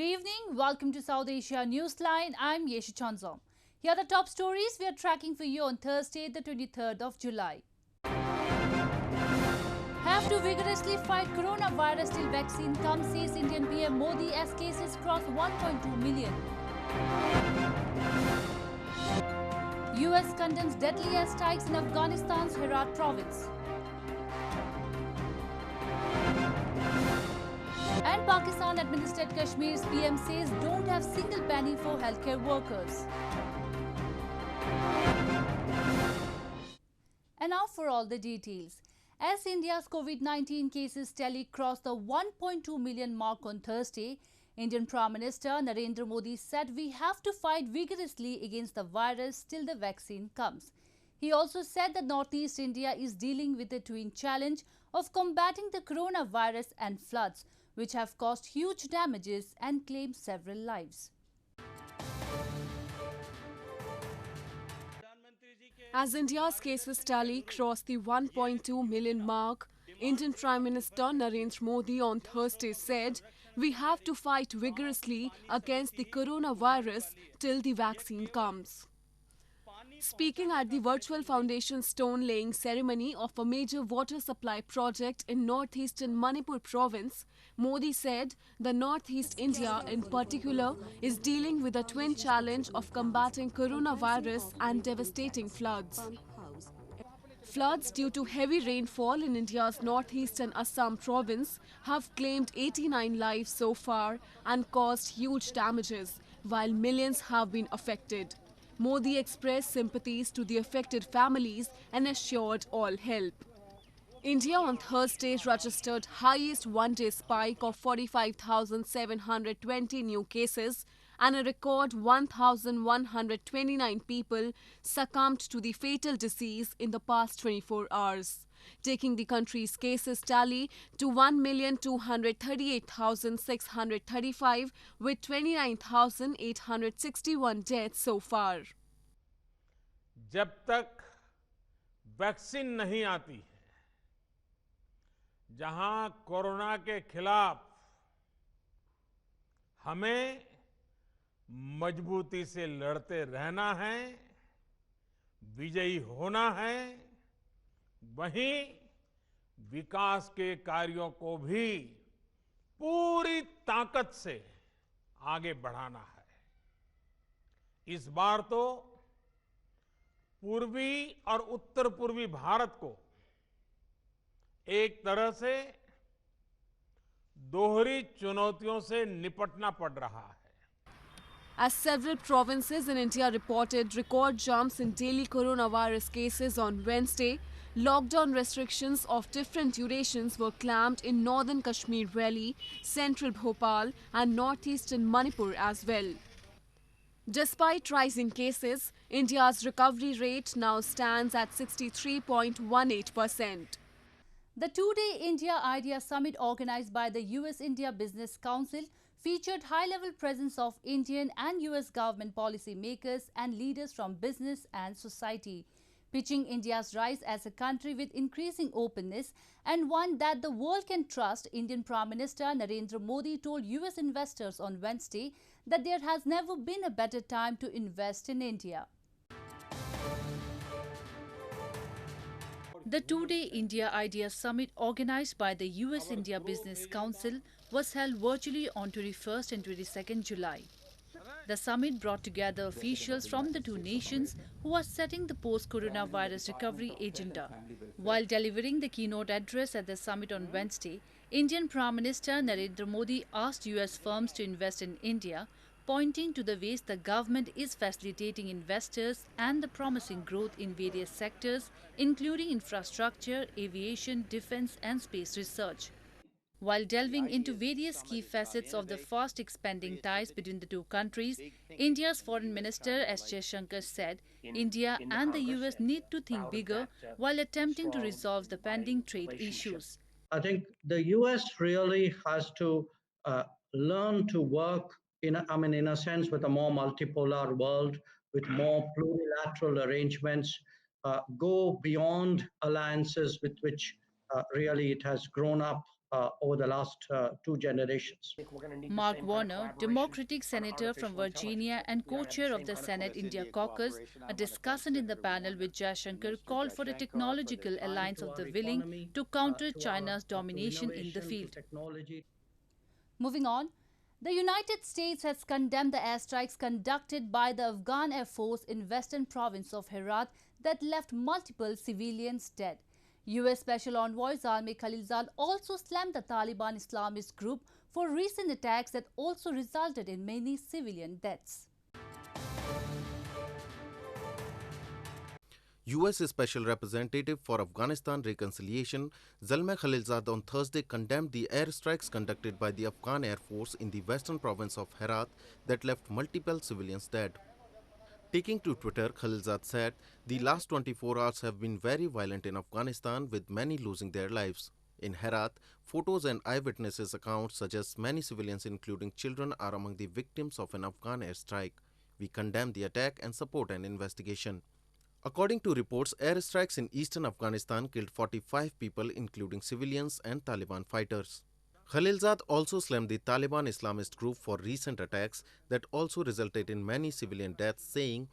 Good evening. Welcome to South Asia Newsline. I'm Yeshi Chanzom. Here are the top stories we are tracking for you on Thursday, the 23rd of July. Have to vigorously fight coronavirus till vaccine comes, says Indian PM Modi as cases cross 1.2 million. US condemns deadly airstrikes in Afghanistan's Herat province. And Pakistan-administered Kashmir's PM says don't have single penny for healthcare workers. And now for all the details. As India's COVID-19 cases tally crossed the 1.2 million mark on Thursday, Indian Prime Minister Narendra Modi said we have to fight vigorously against the virus till the vaccine comes. He also said that Northeast India is dealing with the twin challenge of combating the coronavirus and floods, which have caused huge damages and claimed several lives. As India's cases tally crossed the 1.2 million mark, Indian Prime Minister Narendra Modi on Thursday said, "We have to fight vigorously against the coronavirus till the vaccine comes." Speaking at the virtual foundation stone-laying ceremony of a major water supply project in northeastern Manipur province, Modi said the Northeast India in particular is dealing with a twin challenge of combating coronavirus and devastating floods. Floods due to heavy rainfall in India's northeastern Assam province have claimed 89 lives so far and caused huge damages, while millions have been affected. Modi expressed sympathies to the affected families and assured all help. India on Thursday registered highest one-day spike of 45,720 new cases and a record 1,129 people succumbed to the fatal disease in the past 24 hours, taking the country's cases tally to 1,238,635 with 29,861 deaths so far. जब तक vaccine नहीं आती है, जहां corona के खिलाफ हमें मजबूती से लड़ते रहना है, विजयी होना है, वहीं विकास के कार्यों को भी पूरी ताकत से आगे बढ़ाना है। इस बार तो पूर्वी और उत्तर पूर्वी भारत को एक तरह से दोहरी चुनौतियों से निपटना पड़ रहा है। As several provinces in India reported record jumps in daily coronavirus cases on Wednesday, lockdown restrictions of different durations were clamped in northern Kashmir Valley, central Bhopal and northeastern Manipur as well. Despite rising cases, India's recovery rate now stands at 63.18%. The two-day India Idea Summit organized by the US-India Business Council featured high-level presence of Indian and US government policy makers and leaders from business and society, pitching India's rise as a country with increasing openness and one that the world can trust. Indian Prime Minister Narendra Modi told US investors on Wednesday that there has never been a better time to invest in India. The two-day India Idea Summit organized by the US-India Business Council was held virtually on 21st and 22nd July. The summit brought together officials from the two nations who are setting the post-coronavirus recovery agenda. While delivering the keynote address at the summit on Wednesday, Indian Prime Minister Narendra Modi asked US firms to invest in India, pointing to the ways the government is facilitating investors and the promising growth in various sectors, including infrastructure, aviation, defense and space research. While delving into various key facets of the fast-expanding ties between the two countries, India's Foreign Minister S. Jaishankar said India and the US need to think bigger while attempting to resolve the pending trade issues. I think the US really has to learn to work in a sense, with a more multipolar world, with more plurilateral arrangements, go beyond alliances with which really it has grown up over the last 2 generations. Mark Warner, Democratic Senator from Virginia and co-chair of the Senate India Caucus, a discussant in the panel with Jaishankar, called for a technological alliance of the willing to counter China's domination in the field. Moving on, the United States has condemned the airstrikes conducted by the Afghan Air Force in western province of Herat that left multiple civilians dead. US Special Envoy Zalmay Khalilzad also slammed the Taliban Islamist group for recent attacks that also resulted in many civilian deaths. U.S. Special Representative for Afghanistan Reconciliation Zalmay Khalilzad on Thursday condemned the airstrikes conducted by the Afghan Air Force in the western province of Herat that left multiple civilians dead. Taking to Twitter, Khalilzad said, "The last 24 hours have been very violent in Afghanistan, with many losing their lives. In Herat, photos and eyewitnesses accounts suggest many civilians, including children, are among the victims of an Afghan airstrike. We condemn the attack and support an investigation." According to reports, airstrikes in eastern Afghanistan killed 45 people, including civilians and Taliban fighters. Khalilzad also slammed the Taliban Islamist group for recent attacks that also resulted in many civilian deaths, saying,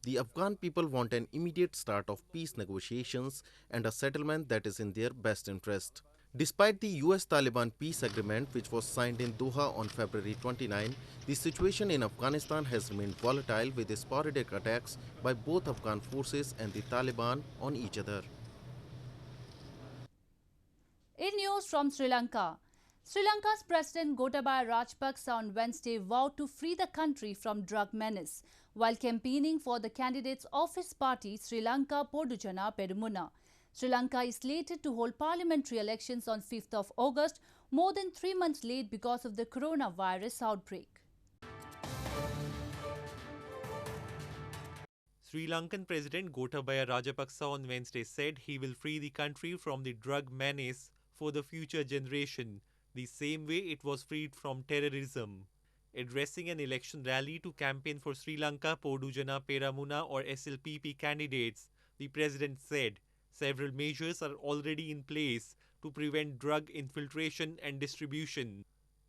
"The Afghan people want an immediate start of peace negotiations and a settlement that is in their best interest." Despite the US-Taliban peace agreement, which was signed in Doha on February 29, the situation in Afghanistan has remained volatile, with sporadic attacks by both Afghan forces and the Taliban on each other. In news from Sri Lanka, Sri Lanka's President Gotabaya Rajapaksa on Wednesday vowed to free the country from drug menace while campaigning for the candidate's office party Sri Lanka Podujana Peramuna. Sri Lanka is slated to hold parliamentary elections on 5th of August, more than 3 months late because of the coronavirus outbreak. Sri Lankan President Gotabaya Rajapaksa on Wednesday said he will free the country from the drug menace for the future generation, the same way it was freed from terrorism. Addressing an election rally to campaign for Sri Lanka Podujana Peramuna or SLPP candidates, the president said several measures are already in place to prevent drug infiltration and distribution.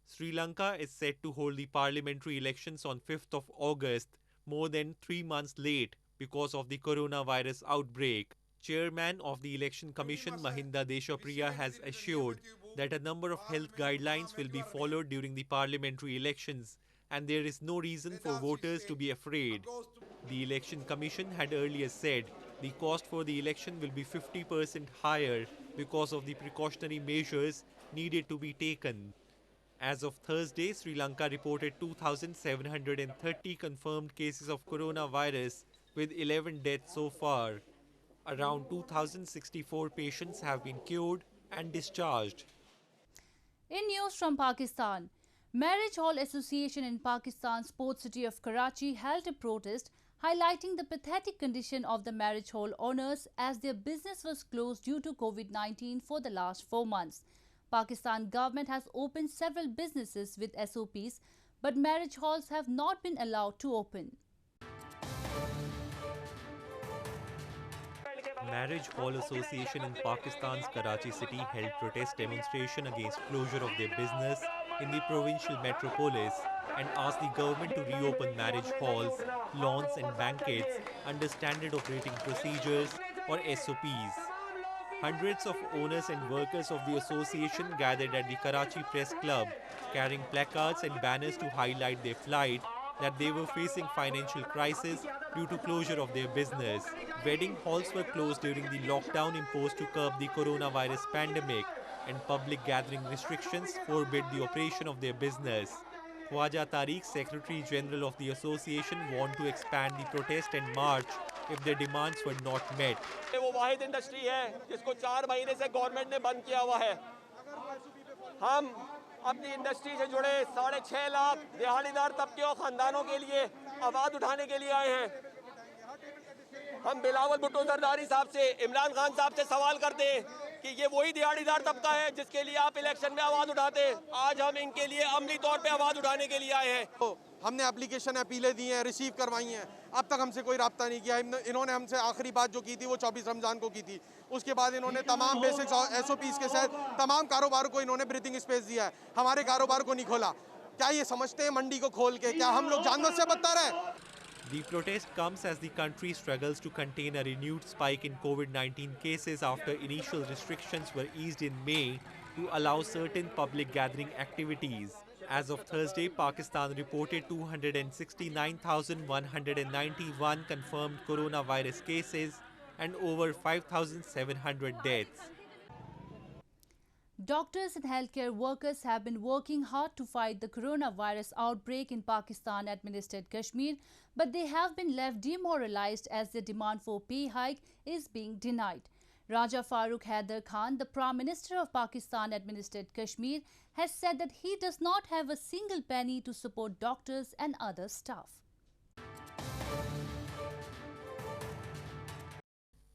Sri Lanka is set to hold the parliamentary elections on 5th of August, more than 3 months late because of the coronavirus outbreak. Chairman of the Election Commission Mahinda Deshapriya has assured that a number of health guidelines will be followed during the parliamentary elections and there is no reason for voters to be afraid. The Election Commission had earlier said the cost for the election will be 50% higher because of the precautionary measures needed to be taken. As of Thursday, Sri Lanka reported 2,730 confirmed cases of coronavirus with 11 deaths so far. Around 2,064 patients have been cured and discharged. In news from Pakistan, Marriage Hall Association in Pakistan's port city of Karachi held a protest highlighting the pathetic condition of the marriage hall owners as their business was closed due to COVID-19 for the last 4 months. Pakistan government has opened several businesses with SOPs, but marriage halls have not been allowed to open. Marriage Hall Association in Pakistan's Karachi city held protest demonstration against closure of their business in the provincial metropolis and asked the government to reopen marriage halls, lawns and banquets under standard operating procedures or SOPs. Hundreds of owners and workers of the association gathered at the Karachi Press Club, carrying placards and banners to highlight their plight that they were facing financial crisis due to closure of their business. Wedding halls were closed during the lockdown imposed to curb the coronavirus pandemic, and public gathering restrictions forbid the operation of their business. Khwaja Tariq, Secretary General of the association, warned to expand the protest and march if their demands were not met. वो वाहिद industry है जिसको 4 महीने से government ने बंद किया हुआ है। हम अपनी इंडस्ट्री से जुड़े 6.5 लाख दिहाड़ीदार तबके और खानदानों के लिए आवाज उठाने के लिए आए हैं। हम बिलावल भुट्टो जरदारी साहब से, इमरान खान साहब से सवाल करते हैं कि ये वही दिहाड़ीदार तबका है जिसके लिए आप इलेक्शन में आवाज उठाते हैं। आज हम इनके लिए अमली तौर पे आवाज उठाने के लिए आए हैं। हमने एप्लीकेशन अपीलें दी हैं, रिसीव करवाई हैं, अब तक हमसे कोई राब्ता नहीं किया। इन्होंने हमसे आखिरी बात जो की थी वो 24 रमज़ान को की थी। उसके बाद इन्होंने तमाम बेसिक्स और SOPs के साथ तमाम कारोबार को इन्होंने ब्रीथिंग स्पेस दिया है, हमारे कारोबार को नहीं खोला। क्या ये समझते हैं मंडी को खोल के क्या हम लोग जानवर से बदतर हैं? The protest comes as the country struggles to contain a renewed spike in COVID-19 cases after initial restrictions were eased in May to allow certain public gathering activities. As of Thursday, Pakistan reported 269,191 confirmed coronavirus cases and over 5,700 deaths. Doctors and healthcare workers have been working hard to fight the coronavirus outbreak in Pakistan-administered Kashmir, but they have been left demoralized as their demand for pay hike is being denied. Raja Farooq Haider Khan, the Prime Minister of Pakistan-administered Kashmir, has said that he does not have a single penny to support doctors and other staff.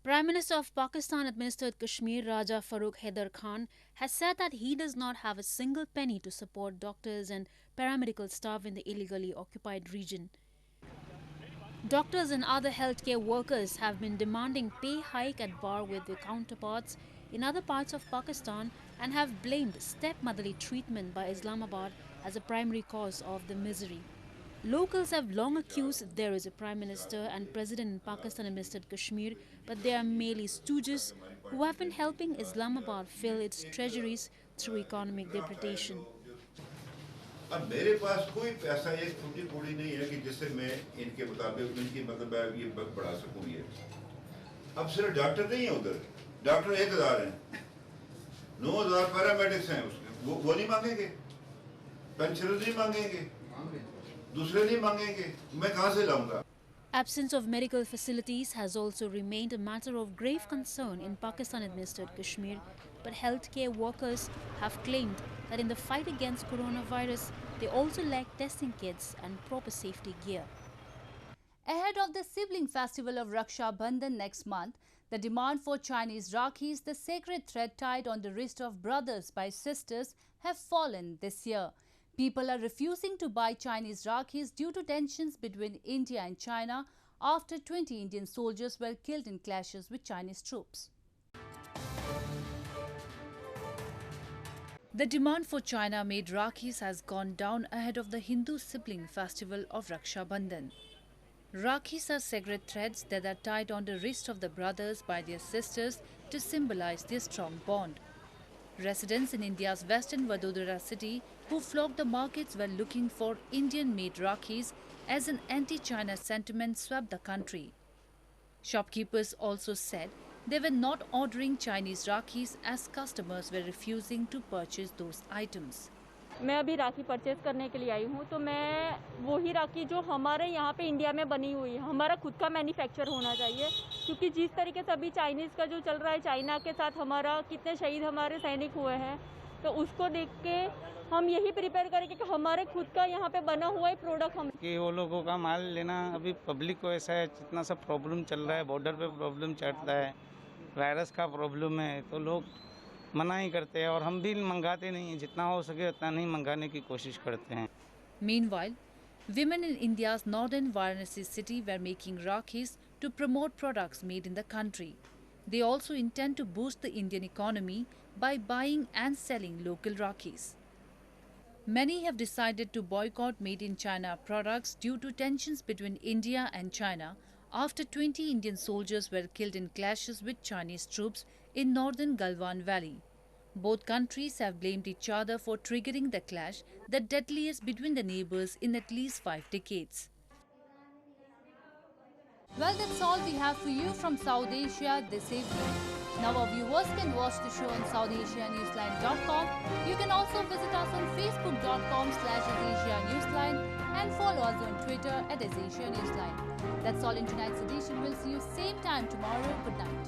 Prime Minister of Pakistan-administered Kashmir, Raja Farooq Haider Khan, has said that he does not have a single penny to support doctors and paramedical staff in the illegally occupied region. Doctors and other healthcare workers have been demanding pay hike at bar with their counterparts in other parts of Pakistan and have blamed stepmotherly treatment by Islamabad as a primary cause of the misery. Locals have long accused there is a Prime Minister and President in Pakistan-administered Kashmir, but they are merely stooges who have been helping Islamabad fill its treasuries through economic depredation. अब मेरे पास कोई पैसा एक फुटी पूरी नहीं है कि जिससे मैं इनके मुताबिक इनकी मतलब ये बढ़ा सकूं। ये अब सिर्फ डॉक्टर नहीं है उधर, डॉक्टर 1000 हैं, 9000 पैरामेडिक्स हैं, उसके वो नहीं मांगेंगे, पेंशनर नहीं मांगेंगे, दूसरे नहीं मांगेंगे, मैं कहां से लाऊंगा? Absence of medical facilities has also remained a matter of grave concern in Pakistan-administered Kashmir, but healthcare workers have claimed that in the fight against coronavirus, they also lack testing kits and proper safety gear. Ahead of the sibling festival of Raksha Bandhan next month, the demand for Chinese Rakhis, the sacred thread tied on the wrist of brothers by sisters, have fallen this year. People are refusing to buy Chinese Rakhis due to tensions between India and China after 20 Indian soldiers were killed in clashes with Chinese troops. The demand for China-made Rakhis has gone down ahead of the Hindu sibling festival of Raksha Bandhan. Rakhis are sacred threads that are tied on the wrist of the brothers by their sisters to symbolize their strong bond. Residents in India's western Vadodara city who flocked the markets were looking for Indian-made Rakhis as an anti-China sentiment swept the country. Shopkeepers also said they were not ordering Chinese Rakhis as customers were refusing to purchase those items. मैं अभी राखी purchase करने के लिए आई हूँ, तो मैं वही राखी जो हमारे यहाँ पे इंडिया में बनी हुई है, हमारा खुद का मैन्युफैक्चर होना चाहिए, क्योंकि जिस तरीके से अभी चाइनीज़ का जो चल रहा है, चाइना के साथ हमारा कितने शहीद हमारे सैनिक हुए हैं, तो उसको देख के हम यही प्रिपेयर करेंगे कि हमारे खुद का यहाँ पे बना हुआ ही प्रोडक्ट हम कि वो लोगों का माल लेना। अभी पब्लिक को ऐसा है, जितना सब प्रॉब्लम चल रहा है, बॉर्डर पे प्रॉब्लम चल रहा है, वायरस का प्रॉब्लम है, तो लोग मना ही करते हैं और हम भी मंगाते नहीं हैं, जितना हो सके उतना नहीं मंगाने की कोशिश करते हैं. Meanwhile, women in India's northern Varanasi city were making Rakhis to promote products made in the country. They also intend to boost the Indian economy by buying and selling local Rakhis. Many have decided to boycott made in China products due to tensions between India and China after 20 Indian soldiers were killed in clashes with Chinese troops in northern Galwan Valley. Both countries have blamed each other for triggering the clash, the deadliest between the neighbours in at least 5 decades. Well, that's all we have for you from South Asia this evening. Now our viewers can watch the show on SouthAsiaNewsline.com. You can also visit us on Facebook.com/AsAsiaNewsline and follow us on Twitter @AsAsiaNewsline. That's all in tonight's edition. We'll see you same time tomorrow. Good night.